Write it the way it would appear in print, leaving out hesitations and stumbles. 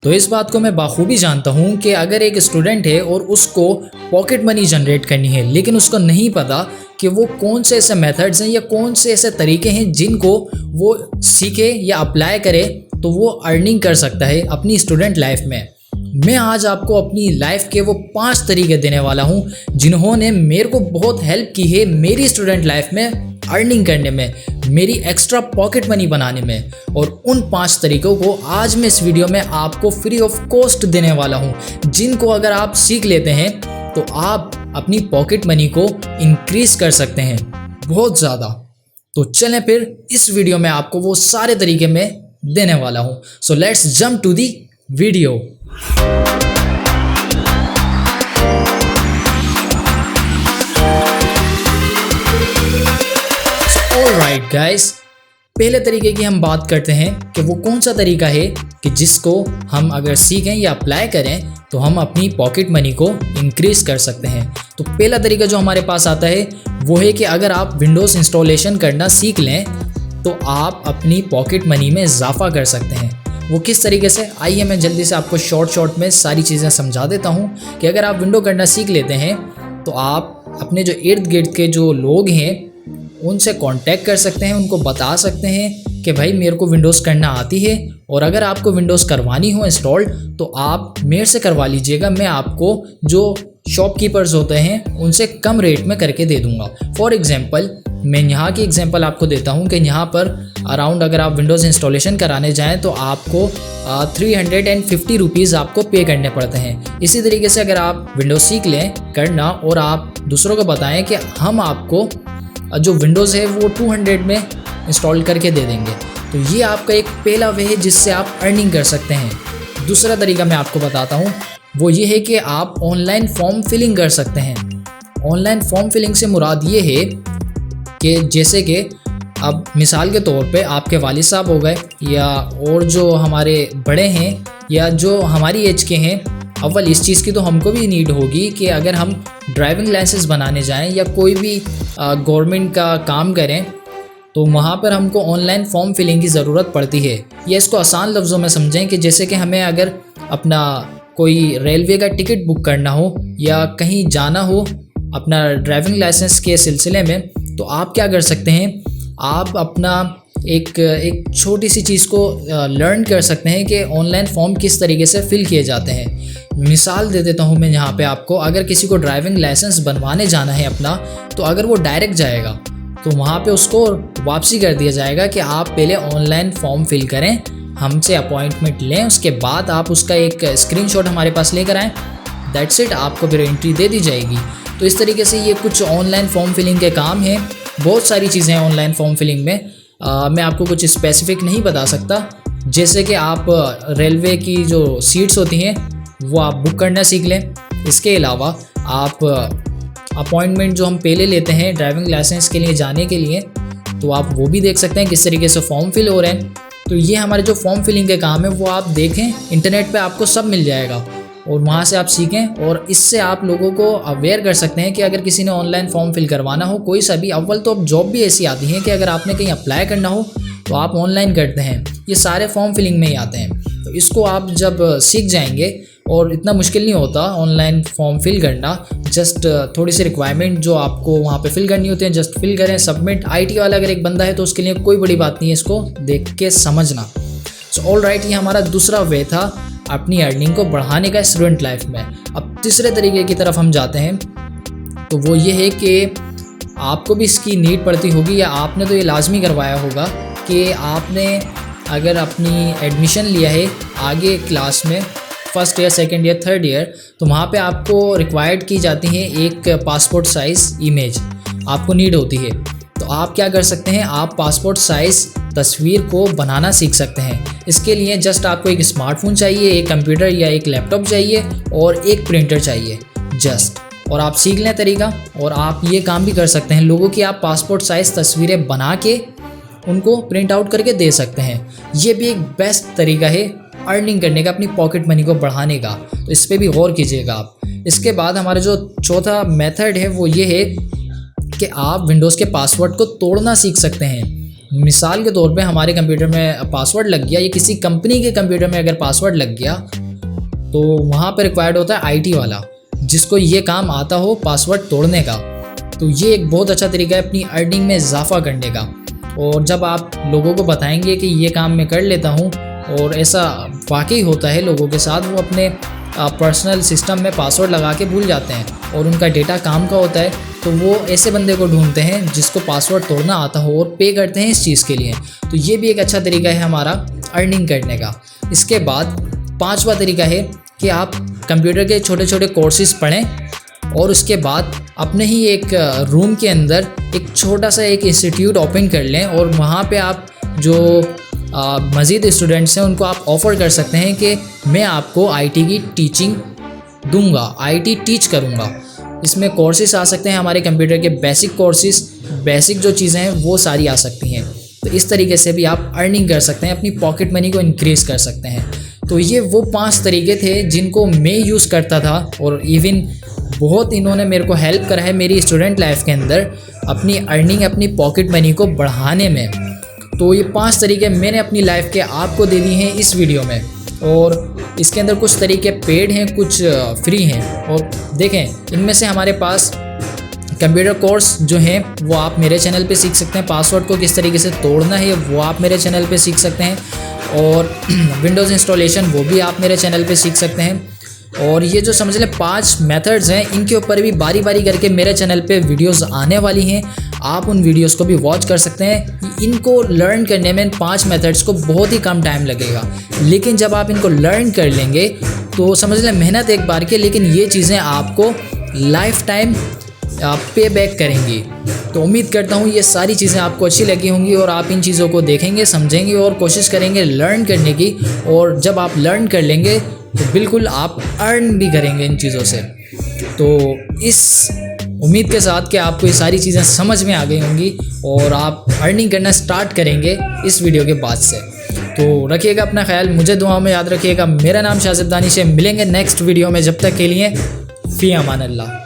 तो इस बात को मैं बाखूबी जानता हूँ कि अगर एक स्टूडेंट है और उसको पॉकेट मनी जनरेट करनी है, लेकिन उसको नहीं पता कि वो कौन से ऐसे मेथड्स हैं या कौन से ऐसे तरीके हैं जिनको वो सीखे या अप्लाई करे तो वो अर्निंग कर सकता है अपनी स्टूडेंट लाइफ में। मैं आज आपको अपनी लाइफ के वो 5 तरीके देने वाला हूँ जिन्होंने मेरे को बहुत हेल्प की है मेरी स्टूडेंट लाइफ में अर्निंग करने में, मेरी एक्स्ट्रा पॉकेट मनी बनाने में। और उन 5 तरीकों को आज मैं इस वीडियो में आपको फ्री ऑफ कॉस्ट देने वाला हूँ, जिनको अगर आप सीख लेते हैं तो आप अपनी पॉकेट मनी को इंक्रीज कर सकते हैं बहुत ज़्यादा। तो चलें फिर इस वीडियो में आपको वो सारे तरीके मैं देने वाला हूँ। So let's jump to the video. Alright guys, पहले तरीके की हम बात करते हैं कि वो कौन सा तरीका है कि जिसको हम अगर सीखें या अप्लाई करें तो हम अपनी पॉकेट मनी को इंक्रीज कर सकते हैं। तो पहला तरीका जो हमारे पास आता है वो है कि अगर आप विंडोज़ इंस्टॉलेशन करना सीख लें तो आप अपनी पॉकेट मनी में इजाफा कर सकते हैं। वो किस तरीके से, आइए मैं जल्दी से आपको शॉर्ट में सारी चीज़ें समझा देता हूँ कि अगर आप विंडो करना सीख लेते हैं तो आप अपने जो इर्द गिर्द के जो लोग हैं उनसे कांटेक्ट कर सकते हैं, उनको बता सकते हैं कि भाई मेरे को विंडोज़ करना आती है और अगर आपको विंडोज़ करवानी हो इंस्टॉल तो आप मेरे से करवा लीजिएगा, मैं आपको जो शॉपकीपर्स होते हैं उनसे कम रेट में करके दे दूंगा। फॉर एग्जांपल मैं यहाँ की एग्जांपल आपको देता हूँ कि यहाँ पर अराउंड अगर आप विंडोज़ इंस्टॉलेशन कराने जाएँ तो आपको 350 रुपीज़ आपको पे करने पड़ते हैं। इसी तरीके से अगर आप विंडोज़ सीख लें करना और आप दूसरों को बताएं कि हम आपको जो विंडोज़ है वो 200 में इंस्टॉल करके दे देंगे, तो ये आपका एक पहला वे है जिससे आप अर्निंग कर सकते हैं। दूसरा तरीका मैं आपको बताता हूँ वो ये है कि आप ऑनलाइन फॉर्म फिलिंग कर सकते हैं। ऑनलाइन फॉर्म फिलिंग से मुराद ये है कि जैसे कि अब मिसाल के तौर पे आपके वालिद साहब हो गए या और जो हमारे बड़े हैं या जो हमारी एज के हैं, अव्वल इस चीज़ की तो हमको भी नीड होगी कि अगर हम ड्राइविंग लाइसेंस बनाने जाएं या कोई भी गवर्नमेंट का काम करें तो वहाँ पर हमको ऑनलाइन फॉर्म फिलिंग की ज़रूरत पड़ती है। या इसको आसान लफ्ज़ों में समझें कि जैसे कि हमें अगर अपना कोई रेलवे का टिकट बुक करना हो या कहीं जाना हो अपना ड्राइविंग लाइसेंस के सिलसिले में, तो आप क्या कर सकते हैं, आप अपना एक छोटी सी चीज़ को लर्न कर सकते हैं कि ऑनलाइन फॉर्म किस तरीके से फ़िल किए जाते हैं। मिसाल दे देता हूँ मैं यहाँ पे आपको, अगर किसी को ड्राइविंग लाइसेंस बनवाने जाना है अपना, तो अगर वो डायरेक्ट जाएगा तो वहाँ पे उसको वापसी कर दिया जाएगा कि आप पहले ऑनलाइन फॉर्म फिल करें, हमसे अपॉइंटमेंट लें, उसके बाद आप उसका एक स्क्रीनशॉट हमारे पास लेकर आएँ, दैट्स इट, आपको फिर एंट्री दे दी जाएगी। तो इस तरीके से ये कुछ ऑनलाइन फॉर्म फिलिंग के काम हैं। बहुत सारी चीज़ें हैं ऑनलाइन फॉर्म फिलिंग में, मैं आपको कुछ स्पेसिफिक नहीं बता सकता। जैसे कि आप रेलवे की जो सीट्स होती हैं वो आप बुक करना सीख लें। इसके अलावा आप अपॉइंटमेंट जो हम पहले लेते हैं ड्राइविंग लाइसेंस के लिए जाने के लिए, तो आप वो भी देख सकते हैं किस तरीके से फॉर्म फिल हो रहे हैं। तो ये हमारे जो फॉर्म फिलिंग के काम है वो आप देखें, इंटरनेट पे आपको सब मिल जाएगा और वहाँ से आप सीखें। और इससे आप लोगों को अवेयर कर सकते हैं कि अगर किसी ने ऑनलाइन फॉर्म फिल करवाना हो कोई सा भी, अव्वल तो अब जॉब भी ऐसी आती है कि अगर आपने कहीं अप्लाई करना हो तो आप ऑनलाइन करते हैं, ये सारे फॉर्म फिलिंग में ही आते हैं। तो इसको आप जब सीख जाएंगे, और इतना मुश्किल नहीं होता ऑनलाइन फॉर्म फिल करना, जस्ट थोड़ी सी रिक्वायरमेंट जो आपको वहाँ पे फिल करनी होती है जस्ट फिल करें, सबमिट। IT वाला अगर एक बंदा है तो उसके लिए कोई बड़ी बात नहीं है इसको देख के समझना। सो ऑलराइट, ये हमारा दूसरा वे था अपनी अर्निंग को बढ़ाने का स्टूडेंट लाइफ में। अब तीसरे तरीके की तरफ हम जाते हैं, तो वो ये है कि आपको भी इसकी नीड पड़ती होगी या आपने तो ये लाजमी करवाया होगा कि आपने अगर अपनी एडमिशन लिया है आगे क्लास में, first year, second year, third year, तो वहाँ पे आपको रिक्वायर्ड की जाती है एक पासपोर्ट साइज़ इमेज, आपको नीड होती है। तो आप क्या कर सकते हैं, आप पासपोर्ट साइज़ तस्वीर को बनाना सीख सकते हैं। इसके लिए जस्ट आपको एक स्मार्टफोन चाहिए, एक कंप्यूटर या एक लैपटॉप चाहिए और एक प्रिंटर चाहिए जस्ट, और आप सीख लें तरीका और आप ये काम भी कर सकते हैं, लोगों की आप पासपोर्ट साइज़ तस्वीरें बना के उनको प्रिंट आउट करके दे सकते हैं। ये भी एक बेस्ट तरीका है अर्निंग करने का, अपनी पॉकेट मनी को बढ़ाने का, तो इस पर भी गौर कीजिएगा आप। इसके बाद हमारा जो चौथा मेथड है वो ये है कि आप विंडोज़ के पासवर्ड को तोड़ना सीख सकते हैं। मिसाल के तौर पे हमारे कंप्यूटर में पासवर्ड लग गया या किसी कंपनी के कंप्यूटर में अगर पासवर्ड लग गया तो वहाँ पर रिक्वायर्ड होता है आईटी वाला, जिसको ये काम आता हो पासवर्ड तोड़ने का। तो ये एक बहुत अच्छा तरीका है अपनी अर्निंग में इजाफा करने का। और जब आप लोगों को बताएंगे कि ये काम मैं कर लेता हूँ और ऐसा वाकई होता है लोगों के साथ, वो अपने पर्सनल सिस्टम में पासवर्ड लगा के भूल जाते हैं और उनका डेटा काम का होता है, तो वो ऐसे बंदे को ढूंढते हैं जिसको पासवर्ड तोड़ना आता हो और पे करते हैं इस चीज़ के लिए। तो ये भी एक अच्छा तरीका है हमारा अर्निंग करने का। इसके बाद 5वां तरीका है कि आप कंप्यूटर के छोटे छोटे कोर्सेज पढ़ें और उसके बाद अपने ही एक रूम के अंदर एक छोटा सा एक इंस्टीट्यूट ओपन कर लें और वहाँ पे आप जो मज़ीद स्टूडेंट्स हैं उनको आप ऑफ़र कर सकते हैं कि मैं आपको आईटी की टीचिंग दूंगा, आईटी टीच करूंगा। इसमें कोर्सेज आ सकते हैं हमारे कंप्यूटर के बेसिक कोर्सेज, बेसिक जो चीज़ें हैं वो सारी आ सकती हैं। तो इस तरीके से भी आप अर्निंग कर सकते हैं, अपनी पॉकेट मनी को इंक्रीज़ कर सकते हैं। तो ये वो 5 तरीके थे जिनको मैं यूज़ करता था और इवन बहुत इन्होंने मेरे को हेल्प करा है मेरी स्टूडेंट लाइफ के अंदर अपनी अर्निंग, अपनी पॉकेट मनी को बढ़ाने में। तो ये 5 तरीके मैंने अपनी लाइफ के आपको दे दिए हैं इस वीडियो में, और इसके अंदर कुछ तरीके पेड हैं, कुछ फ्री हैं। और देखें, इनमें से हमारे पास कंप्यूटर कोर्स जो हैं वो आप मेरे चैनल पे सीख सकते हैं। पासवर्ड को किस तरीके से तोड़ना है वो आप मेरे चैनल पे सीख सकते हैं, और विंडोज़ इंस्टॉलेशन वो भी आप मेरे चैनल पे सीख सकते हैं। और ये जो समझ लें 5 मेथड्स हैं, इनके ऊपर भी बारी बारी करके मेरे चैनल पे वीडियोस आने वाली हैं। आप उन वीडियोस को भी वॉच कर सकते हैं। इनको लर्न करने में इन 5 मेथड्स को बहुत ही कम टाइम लगेगा, लेकिन जब आप इनको लर्न कर लेंगे तो समझ लें मेहनत एक बार की, लेकिन ये चीज़ें आपको लाइफ टाइम पे बैक करेंगी। तो उम्मीद करता हूँ ये सारी चीज़ें आपको अच्छी लगी होंगी और आप इन चीज़ों को देखेंगे, समझेंगे और कोशिश करेंगे लर्न करने की। और जब आप लर्न कर लेंगे तो बिल्कुल आप अर्न भी करेंगे इन चीज़ों से। तो इस उम्मीद के साथ कि आपको ये सारी चीज़ें समझ में आ गई होंगी और आप अर्निंग करना स्टार्ट करेंगे इस वीडियो के बाद से। तो रखिएगा अपना ख्याल, मुझे दुआओं में याद रखिएगा। मेरा नाम शाजिब दानिश है। मिलेंगे नेक्स्ट वीडियो में, जब तक के लिए फ़ी अमान अल्लाह।